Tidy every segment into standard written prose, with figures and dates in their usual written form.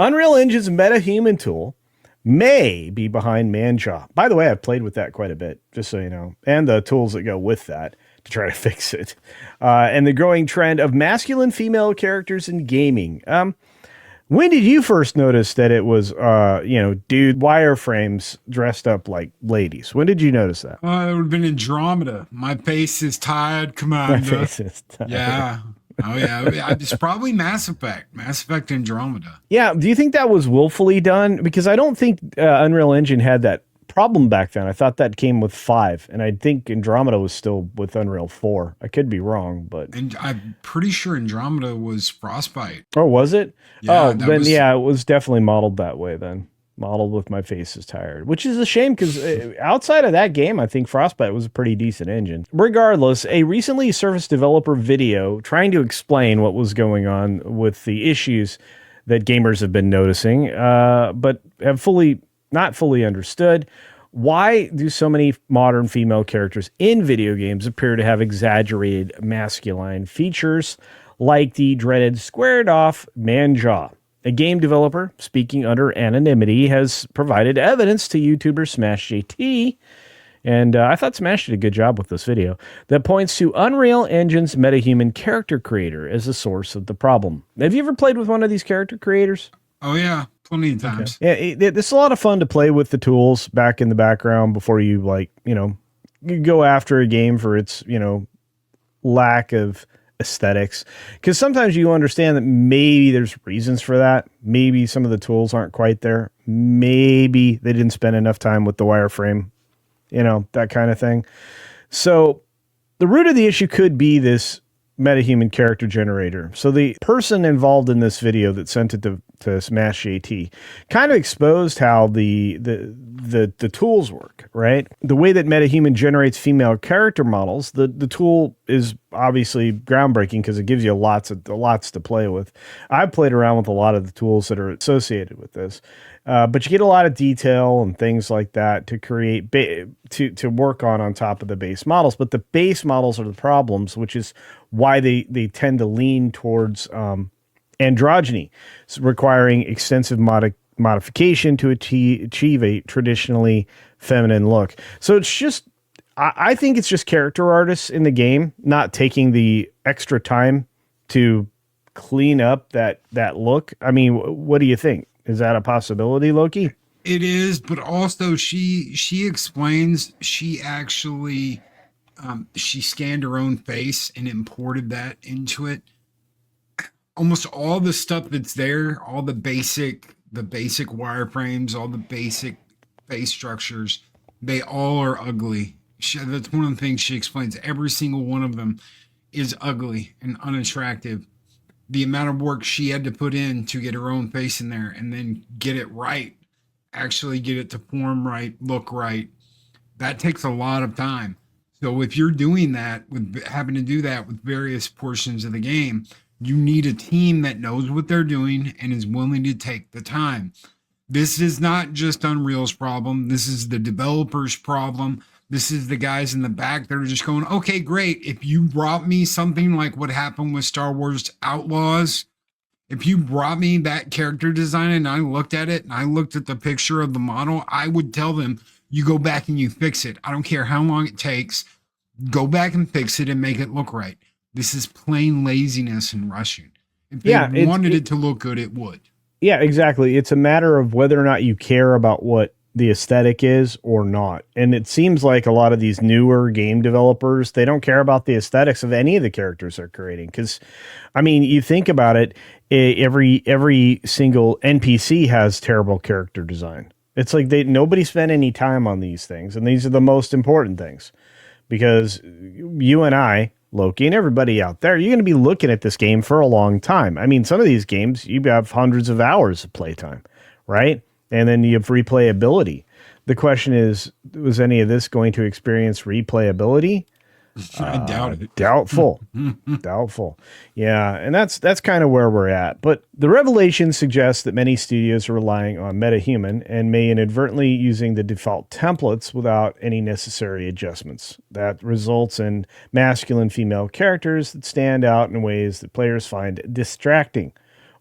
Unreal Engine's Metahuman tool may be behind Manjaw. By the way, I've played with that quite a bit, just so you know, and the tools that go with that to try to fix it. And the growing trend of masculine female characters in gaming. When did you first notice that it was, dude wireframes dressed up like ladies? When did you notice that? It would have been Andromeda. My face is tired, My Commander. face is tired. Yeah. Oh, yeah. It's probably Mass Effect. Mass Effect Andromeda. Yeah. Do you think that was willfully done? Because I don't think Unreal Engine had that problem back then. I thought that came with 5, and I think Andromeda was still with Unreal 4. I could be wrong, but And I'm pretty sure Andromeda was Frostbite. or was it? Yeah, Oh, then yeah, it was definitely modeled that way then. Modeled with My Face is Tired, which is a shame because outside of that game, I think Frostbite was a pretty decent engine. Regardless, a recently surfaced developer video trying to explain what was going on with the issues that gamers have been noticing, but have not fully understood. Why do so many modern female characters in video games appear to have exaggerated masculine features like the dreaded squared off man jaw? A game developer, speaking under anonymity, has provided evidence to YouTuber Smash JT, and I thought Smash did a good job with this video, that points to Unreal Engine's Metahuman character creator as the source of the problem. Have you ever played with one of these character creators? Oh, yeah. Plenty of times. Okay. Yeah, it's a lot of fun to play with the tools back in the background before you, you go after a game for its, lack of aesthetics, because sometimes you understand that maybe there's reasons for that. Maybe some of the tools aren't quite there. Maybe they didn't spend enough time with the wireframe, that kind of thing. So the root of the issue could be this Metahuman character generator. So the person involved in this video that sent it to Smash JT kind of exposed how the tools work, right? The way that Metahuman generates female character models, the tool is obviously groundbreaking because it gives you lots to play with. I've played around with a lot of the tools that are associated with this, but you get a lot of detail and things like that to create to work on top of the base models. But the base models are the problems, which is why they tend to lean towards androgyny, requiring extensive modification to achieve a traditionally feminine look. So it's just, I think it's just character artists in the game not taking the extra time to clean up that look. I mean, what do you think? Is that a possibility, Loki? It is, but also she explains she actually she scanned her own face and imported that into it. Almost all the stuff that's there, all the basic wireframes, all the basic face structures, they all are ugly. That's one of the things she explains. Every single one of them is ugly and unattractive. The amount of work she had to put in to get her own face in there and then get it right, actually get it to form right, look right, that takes a lot of time. So if you're doing that, with having to do that with various portions of the game, you need a team that knows what they're doing and is willing to take the time. This is not just Unreal's problem. This is the developer's problem. This is the guys in the back that are just going, okay, great. If you brought me something like what happened with Star Wars Outlaws, if you brought me that character design and I looked at it and I looked at the picture of the model, I would tell them, you go back and you fix it. I don't care how long it takes. Go back and fix it and make it look right. This is plain laziness and rushing. If they wanted it to look good, it would. Yeah, exactly. It's a matter of whether or not you care about what the aesthetic is or not. And it seems like a lot of these newer game developers, they don't care about the aesthetics of any of the characters they're creating. Because, I mean, you think about it, every single NPC has terrible character design. It's like nobody spent any time on these things. And these are the most important things. Because you and I, Loki, and everybody out there, you're going to be looking at this game for a long time. I mean, some of these games, you have hundreds of hours of playtime, right? And then you have replayability. The question is, was any of this going to experience replayability? I doubt it. Doubtful. Doubtful. Yeah, and that's kind of where we're at. But the revelation suggests that many studios are relying on Metahuman and may inadvertently using the default templates without any necessary adjustments. That results in masculine female characters that stand out in ways that players find distracting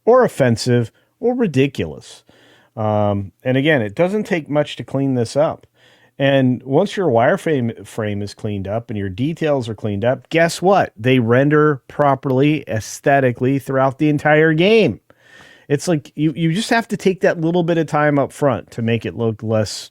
or offensive or ridiculous. And again, it doesn't take much to clean this up. And once your wireframe is cleaned up and your details are cleaned up, guess what? They render properly aesthetically throughout the entire game. It's like you just have to take that little bit of time up front to make it look less,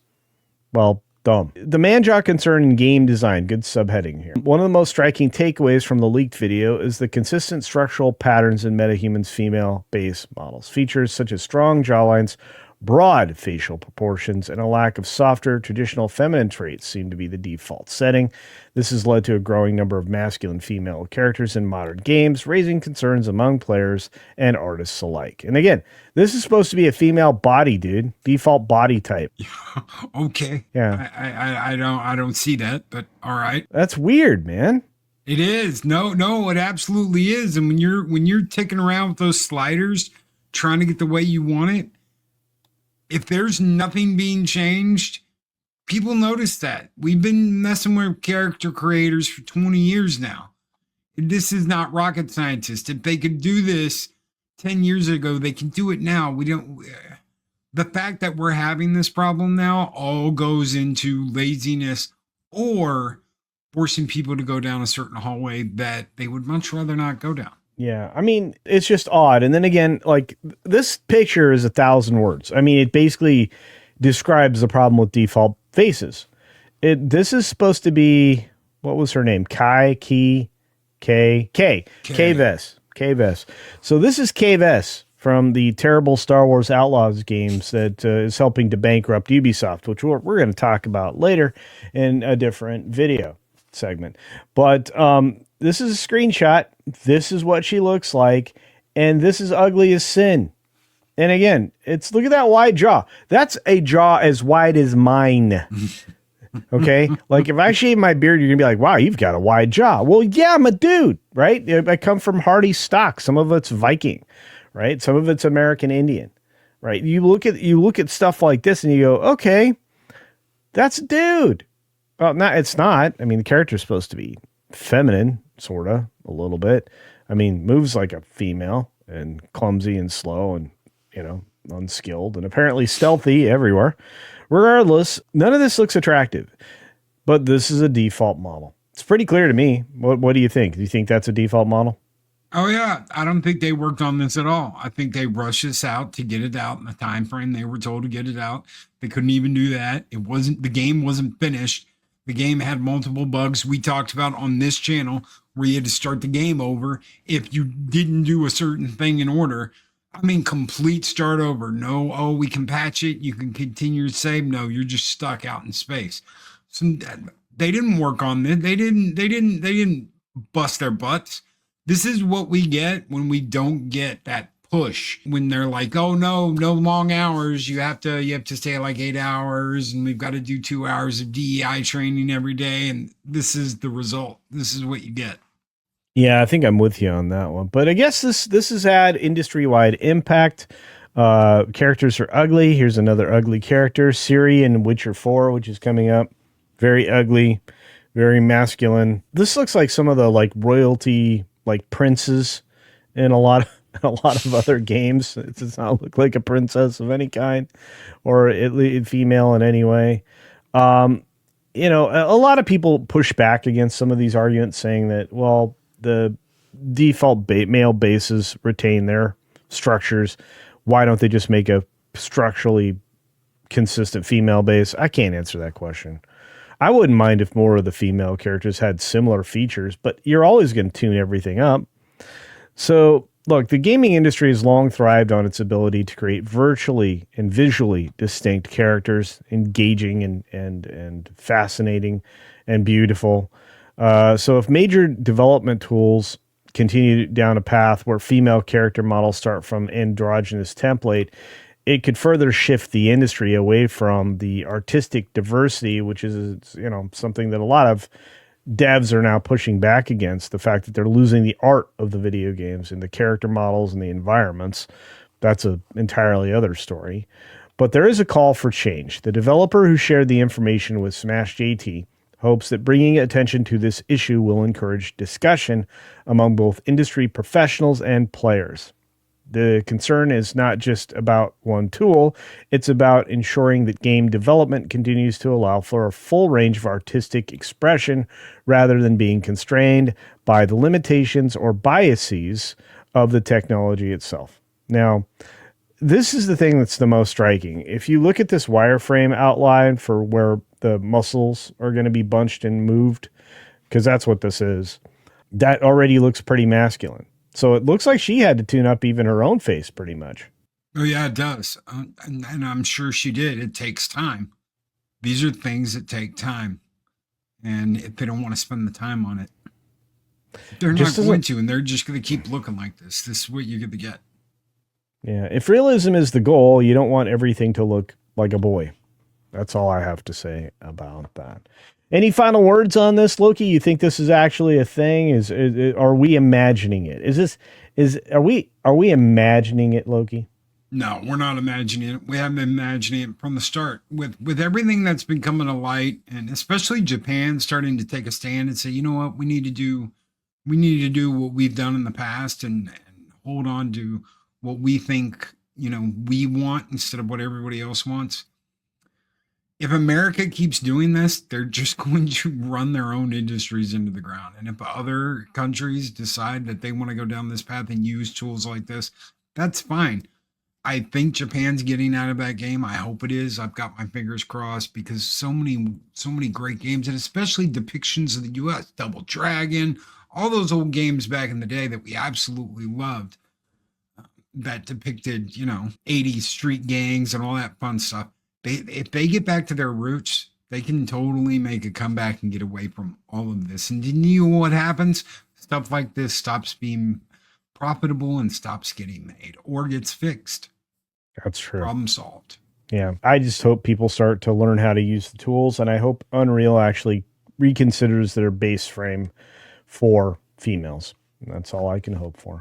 well, dumb. The man-jaw concern in game design, good subheading here. One of the most striking takeaways from the leaked video is the consistent structural patterns in Metahuman's female base models. Features such as strong jawlines, broad facial proportions, and a lack of softer, traditional feminine traits seem to be the default setting. This has led to a growing number of masculine female characters in modern games, raising concerns among players and artists alike. And again, this is supposed to be a female body, dude. Default body type. Okay. Yeah. I don't see that, but all right. That's weird, man. It is. No, it absolutely is. And when you're ticking around with those sliders, trying to get the way you want it, if there's nothing being changed, people notice that. We've been messing with character creators for 20 years now. This is not rocket scientists. If they could do this 10 years ago, they can do it now. The fact that we're having this problem now all goes into laziness or forcing people to go down a certain hallway that they would much rather not go down. Yeah, I mean, it's just odd. And then again, like, this picture is 1,000 words. I mean, it basically describes the problem with default faces. This is supposed to be, what was her name? K Vess. So this is K Vess from the terrible Star Wars Outlaws games that is helping to bankrupt Ubisoft, which we're going to talk about later in a different video segment. But this is a screenshot. This is what she looks like. And this is ugly as sin. And again, look at that wide jaw. That's a jaw as wide as mine. Okay. Like if I shave my beard, you're gonna be like, wow, you've got a wide jaw. Well, yeah, I'm a dude, right? I come from hardy stock. Some of it's Viking, right? Some of it's American Indian, right? You look at stuff like this and you go, okay, that's a dude. Well, it's not. I mean, the character's supposed to be feminine, sort of, a little bit. I mean, moves like a female and clumsy and slow and, unskilled and apparently stealthy everywhere. Regardless, none of this looks attractive, but this is a default model. It's pretty clear to me. What do you think? Do you think that's a default model? Oh yeah, I don't think they worked on this at all. I think they rushed this out to get it out in the time frame they were told to get it out. They couldn't even do that. The game wasn't finished. The game had multiple bugs we talked about on this channel where you had to start the game over if you didn't do a certain thing in order. I mean, complete start over. No, we can patch it. You can continue to save. No, you're just stuck out in space. So they didn't work on this. They didn't bust their butts. This is what we get when we don't get that push. When they're like, oh no long hours. You have to stay like 8 hours, and we've got to do 2 hours of DEI training every day. And this is the result. This is what you get. Yeah, I think I'm with you on that one. But I guess this has had industry-wide impact. Characters are ugly. Here's another ugly character, Ciri in Witcher 4, which is coming up. Very ugly, very masculine. This looks like some of the like royalty like princes in a lot of other games. It does not look like a princess of any kind or at least female in any way. A lot of people push back against some of these arguments saying that, well, the default male bases retain their structures. Why don't they just make a structurally consistent female base? I can't answer that question. I wouldn't mind if more of the female characters had similar features, but you're always going to tune everything up. So, look, the gaming industry has long thrived on its ability to create virtually and visually distinct characters, engaging and fascinating and beautiful. So if major development tools continue down a path where female character models start from androgynous template, it could further shift the industry away from the artistic diversity, which is, something that a lot of devs are now pushing back against, the fact that they're losing the art of the video games and the character models and the environments. That's an entirely other story. But there is a call for change. The developer who shared the information with Smash JT hopes that bringing attention to this issue will encourage discussion among both industry professionals and players. The concern is not just about one tool, it's about ensuring that game development continues to allow for a full range of artistic expression rather than being constrained by the limitations or biases of the technology itself. Now, this is the thing that's the most striking. If you look at this wireframe outline for where the muscles are going to be bunched and moved, because that's what this is, that already looks pretty masculine. So it looks like she had to tune up even her own face pretty much. Oh yeah, it does, and I'm sure she did. It takes time. These are things that take time, and if they don't want to spend the time on it, they're not Just as going a, to, and they're just going to keep looking like this. This is what you're going to get. yeah, if realism is the goal, you don't want everything to look like a boy. That's all I have to say about that. Any final words on this, Loki? You think this is actually a thing? Are we imagining it? Are we imagining it, Loki? No, we're not imagining it. We have been imagining it from the start. With everything that's been coming to light, and especially Japan starting to take a stand and say, you know what, we need to do what we've done in the past, and hold on to what we think, we want instead of what everybody else wants. If America keeps doing this, they're just going to run their own industries into the ground. And if other countries decide that they want to go down this path and use tools like this, that's fine. I think Japan's getting out of that game. I hope it is. I've got my fingers crossed, because so many great games, and especially depictions of the US, Double Dragon, all those old games back in the day that we absolutely loved, that depicted, 80s street gangs and all that fun stuff. If they get back to their roots, they can totally make a comeback and get away from all of this. And didn't you know what happens? Stuff like this stops being profitable and stops getting made or gets fixed. That's true. Problem solved. Yeah. I just hope people start to learn how to use the tools, and I hope Unreal actually reconsiders their base frame for females. That's all I can hope for.